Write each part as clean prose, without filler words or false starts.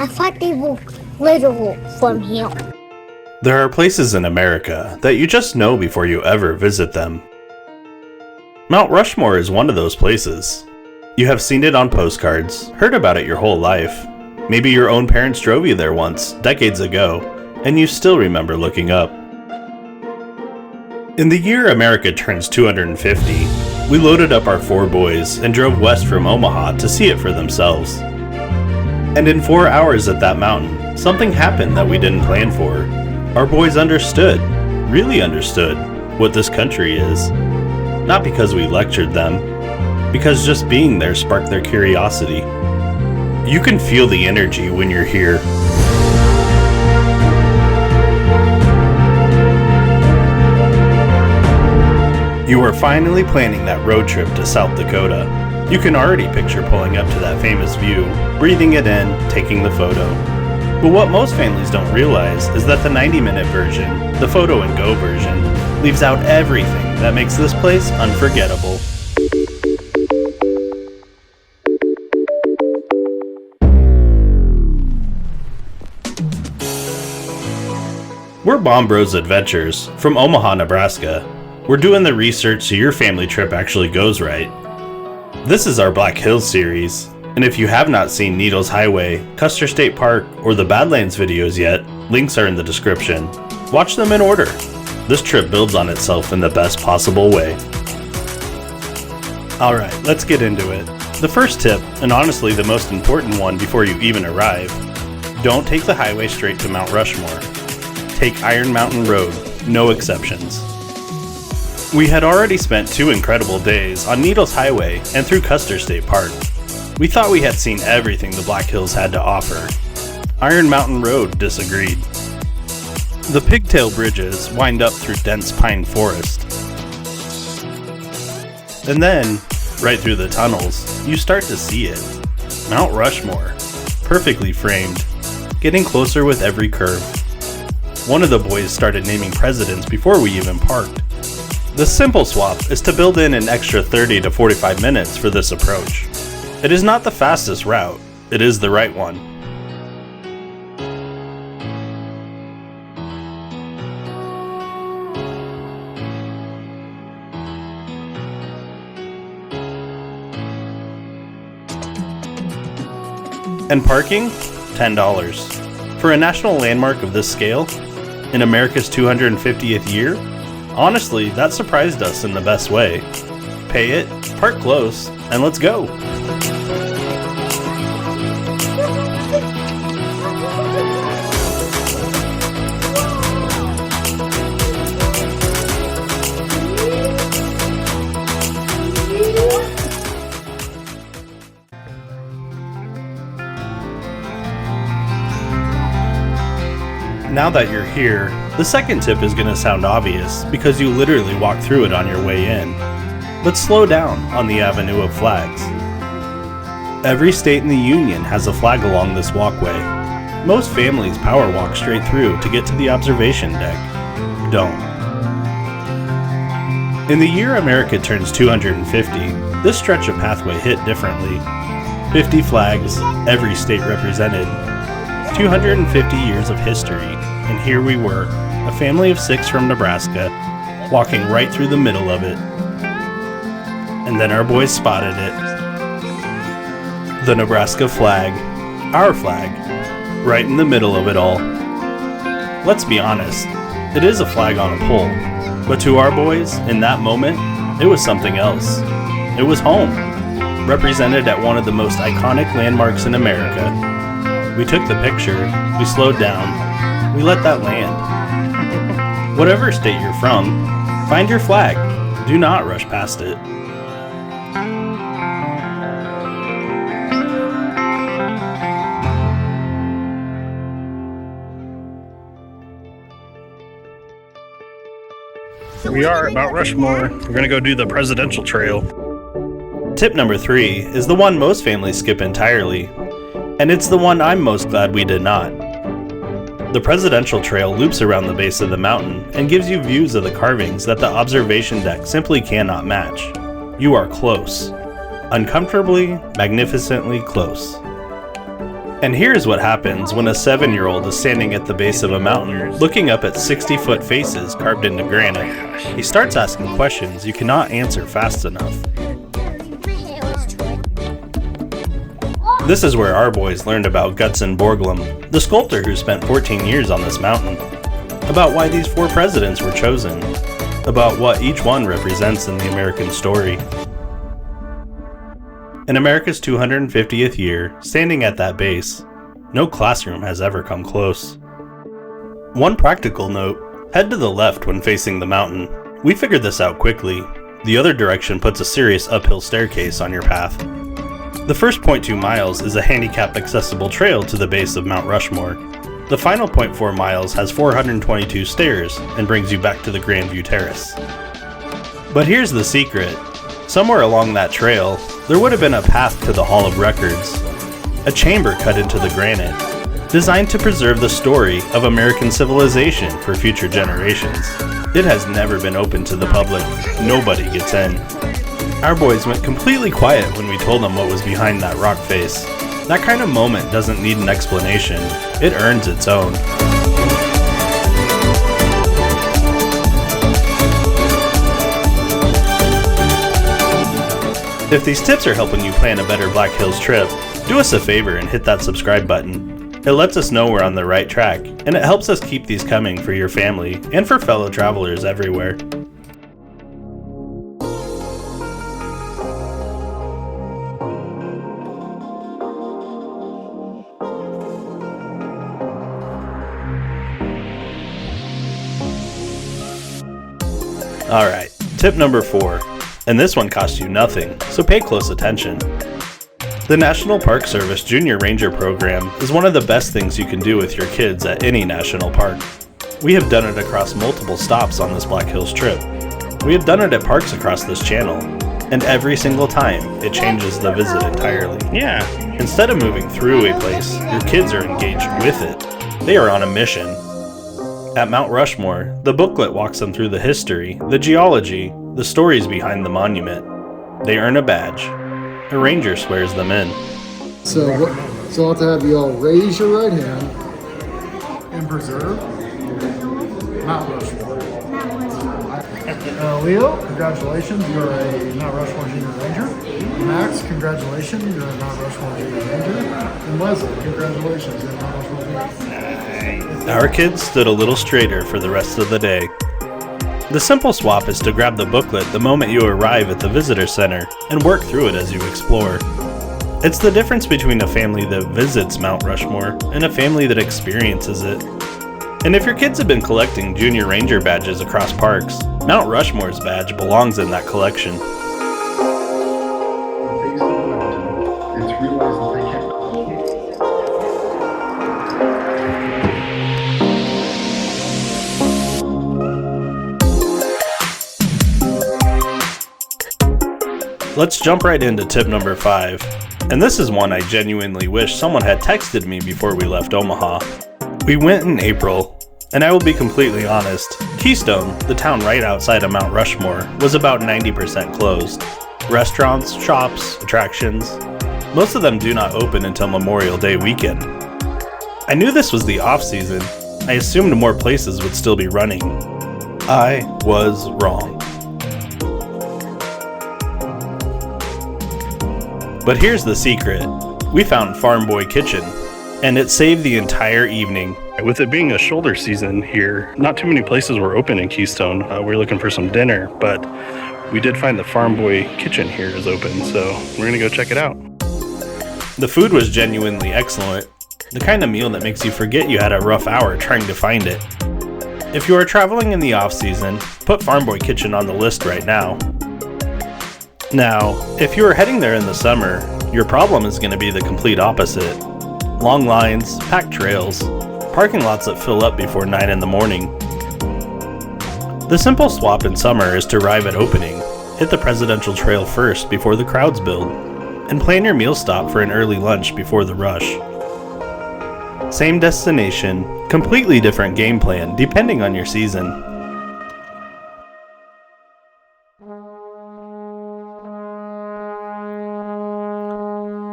I thought they were literal from here. There are places in America that you just know before you ever visit them. Mount Rushmore is one of those places. You have seen it on postcards, heard about it your whole life. Maybe your own parents drove you there once, decades ago, and you still remember looking up. In the year America turns 250, we loaded up our 4 boys and drove west from Omaha to see it for themselves. And in 4 hours at that mountain, something happened that we didn't plan for. Our boys understood, really understood, what this country is. Not because we lectured them, because just being there sparked their curiosity. You can feel the energy when you're here. You are finally planning that road trip to South Dakota. You can already picture pulling up to that famous view, breathing it in, taking the photo. But what most families don't realize is that the 90-minute version, the photo and go version, leaves out everything that makes this place unforgettable. We're Baum Bros Adventures from Omaha, Nebraska. We're doing the research so your family trip actually goes right. This is our Black Hills series, and if you have not seen Needles Highway, Custer State Park, or the Badlands videos yet, links are in the description. Watch them in order. This trip builds on itself in the best possible way. Alright, let's get into it. The first tip, and honestly the most important one before you even arrive, don't take the highway straight to Mount Rushmore. Take Iron Mountain Road, no exceptions. We had already spent 2 incredible days on Needles Highway and through Custer State Park. We thought we had seen everything the Black Hills had to offer. Iron Mountain Road disagreed. The pigtail bridges wind up through dense pine forest. And then, right through the tunnels, you start to see it. Mount Rushmore, perfectly framed, getting closer with every curve. One of the boys started naming presidents before we even parked. The simple swap is to build in an extra 30 to 45 minutes for this approach. It is not the fastest route, it is the right one. And parking? $10. For a national landmark of this scale, in America's 250th year, honestly, that surprised us in the best way. Pay it, park close, and let's go. Now that you're here, the second tip is going to sound obvious because you literally walk through it on your way in. But slow down on the avenue of flags. Every state in the Union has a flag along this walkway. Most families power walk straight through to get to the observation deck. Don't. In the year America turns 250, this stretch of pathway hit differently. 50 flags, every state represented. 250 years of history, and here we were, a family of 6 from Nebraska, walking right through the middle of it. And then our boys spotted it. The Nebraska flag, our flag, right in the middle of it all. Let's be honest, it is a flag on a pole, but to our boys, in that moment, it was something else. It was home, represented at one of the most iconic landmarks in America. We took the picture, we slowed down, we let that land. Whatever state you're from, find your flag. Do not rush past it. Here we are at Mount Rushmore. We're going to go do the presidential trail. Tip number 3 is the one most families skip entirely, and it's the one I'm most glad we did not. The presidential trail loops around the base of the mountain and gives you views of the carvings that the observation deck simply cannot match. You are close. Uncomfortably, magnificently close. And here's what happens when a 7-year-old is standing at the base of a mountain, looking up at 60-foot faces carved into granite. He starts asking questions you cannot answer fast enough. This is where our boys learned about Gutzon Borglum, the sculptor who spent 14 years on this mountain, about why these 4 presidents were chosen, about what each one represents in the American story. In America's 250th year, standing at that base, no classroom has ever come close. One practical note, head to the left when facing the mountain. We figured this out quickly. The other direction puts a serious uphill staircase on your path. The first 0.2 miles is a handicap accessible trail to the base of Mount Rushmore. The final 0.4 miles has 422 stairs and brings you back to the Grandview Terrace. But here's the secret. Somewhere along that trail, there would have been a path to the Hall of Records, a chamber cut into the granite, designed to preserve the story of American civilization for future generations. It has never been open to the public. Nobody gets in. Our boys went completely quiet when we told them what was behind that rock face. That kind of moment doesn't need an explanation. It earns its own. If these tips are helping you plan a better Black Hills trip, do us a favor and hit that subscribe button. It lets us know we're on the right track, and it helps us keep these coming for your family and for fellow travelers everywhere. Alright, tip number 4. And this one costs you nothing, so pay close attention. The National Park Service Junior Ranger Program is one of the best things you can do with your kids at any national park. We have done it across multiple stops on this Black Hills trip. We have done it at parks across this channel, and every single time, it changes the visit entirely. Yeah. Instead of moving through a place, your kids are engaged with it. They are on a mission. At Mount Rushmore, the booklet walks them through the history, the geology, the stories behind the monument. They earn a badge. A ranger swears them in. So I'll have you all raise your right hand and preserve Mount Rushmore. Leo, congratulations, you're a Mount Rushmore Junior Ranger. Max, congratulations, you're a Mount Rushmore Junior Ranger. And Leslie, congratulations, you're a Mount Rushmore Junior. Our kids stood a little straighter for the rest of the day. The simple swap is to grab the booklet the moment you arrive at the visitor center and work through it as you explore. It's the difference between a family that visits Mount Rushmore and a family that experiences it. And if your kids have been collecting Junior Ranger badges across parks, Mount Rushmore's badge belongs in that collection. Let's jump right into tip number 5. And this is one I genuinely wish someone had texted me before we left Omaha. We went in April, and I will be completely honest, Keystone, the town right outside of Mount Rushmore, was about 90% closed. Restaurants, shops, attractions, most of them do not open until Memorial Day weekend. I knew this was the off-season. I assumed more places would still be running. I was wrong. But here's the secret. We found Farm Boy Kitchen, and it saved the entire evening. With it being a shoulder season here, not too many places were open in Keystone. We were looking for some dinner, but we did find the Farm Boy Kitchen here is open, so we're gonna go check it out. The food was genuinely excellent, the kind of meal that makes you forget you had a rough hour trying to find it. If you are traveling in the off-season, put Farm Boy Kitchen on the list right now. Now, if you are heading there in the summer, your problem is going to be the complete opposite. Long lines, packed trails, parking lots that fill up before 9 in the morning. The simple swap in summer is to arrive at opening, hit the Presidential Trail first before the crowds build, and plan your meal stop for an early lunch before the rush. Same destination, completely different game plan depending on your season.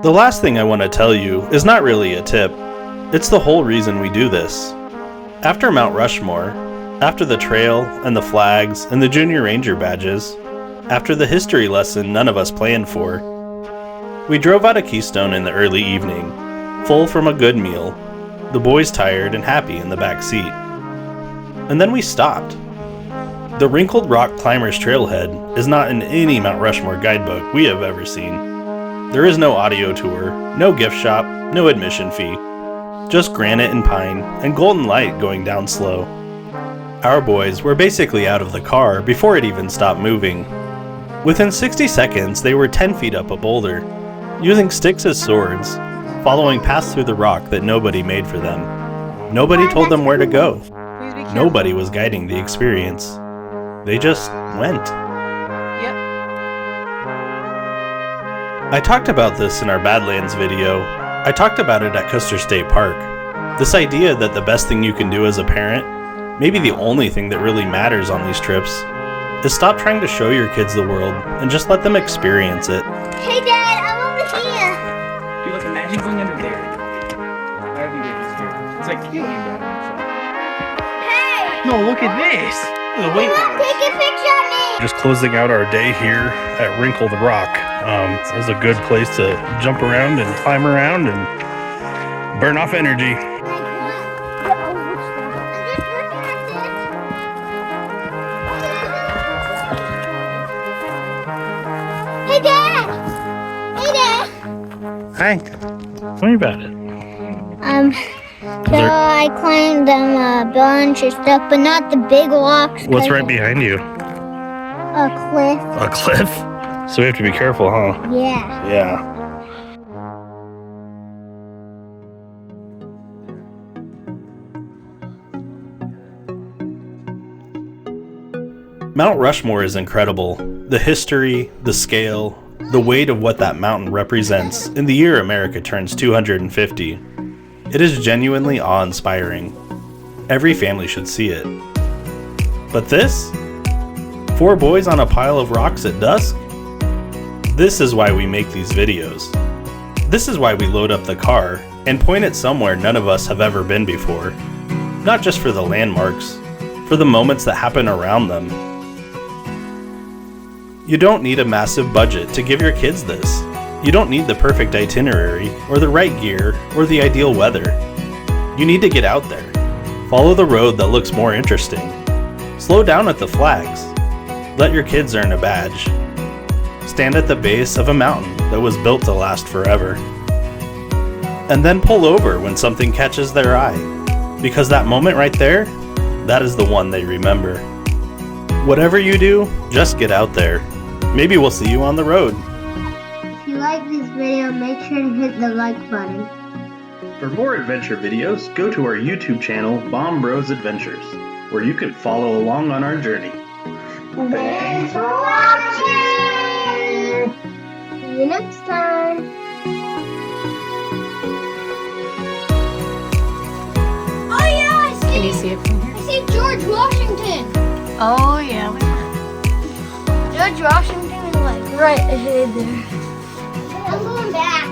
The last thing I want to tell you is not really a tip. It's the whole reason we do this. After Mount Rushmore, after the trail and the flags and the junior ranger badges, after the history lesson none of us planned for, we drove out of Keystone in the early evening, full from a good meal, the boys tired and happy in the back seat. And then we stopped. The Wrinkled Rock Climbers Trailhead is not in any Mount Rushmore guidebook we have ever seen. There is no audio tour, no gift shop, no admission fee. Just granite and pine and golden light going down slow. Our boys were basically out of the car before it even stopped moving. Within 60 seconds, they were 10 feet up a boulder, using sticks as swords, following paths through the rock that nobody made for them. Nobody told them where to go. Nobody was guiding the experience. They just went. I talked about this in our Badlands video. I talked about it at Custer State Park. This idea that the best thing you can do as a parent, maybe the only thing that really matters on these trips, is stop trying to show your kids the world and just let them experience it. Hey Dad, I'm over here. Dude, look, imagine going under there. That'd be really scary. It's like killing you, Dad. Hey! No, look at this. Come on, take a picture of me. Just closing out our day here at Wrinkled Rock. It was a good place to jump around and climb around and burn off energy. Hey Dad! Hey Dad! Hi. Tell me about it. So I climbed a bunch of stuff, but not the big rocks. What's right behind you? A cliff. A cliff? So we have to be careful, huh? Yeah. Yeah. Mount Rushmore is incredible. The history, the scale, the weight of what that mountain represents in the year America turns 250. It is genuinely awe-inspiring. Every family should see it. But this? 4 boys on a pile of rocks at dusk? This is why we make these videos. This is why we load up the car and point it somewhere none of us have ever been before. Not just for the landmarks, for the moments that happen around them. You don't need a massive budget to give your kids this. You don't need the perfect itinerary, or the right gear, or the ideal weather. You need to get out there. Follow the road that looks more interesting. Slow down at the flags. Let your kids earn a badge. Stand at the base of a mountain that was built to last forever. And then pull over when something catches their eye. Because that moment right there, that is the one they remember. Whatever you do, just get out there. Maybe we'll see you on the road. If you like this video, make sure to hit the like button. For more adventure videos, go to our YouTube channel, Baum Bros Adventures, where you can follow along on our journey. Thanks for watching! See you next time! Oh yeah, I see! Can you see it from here? I see George Washington! Oh yeah, we George Washington is like right ahead there. I'm going back.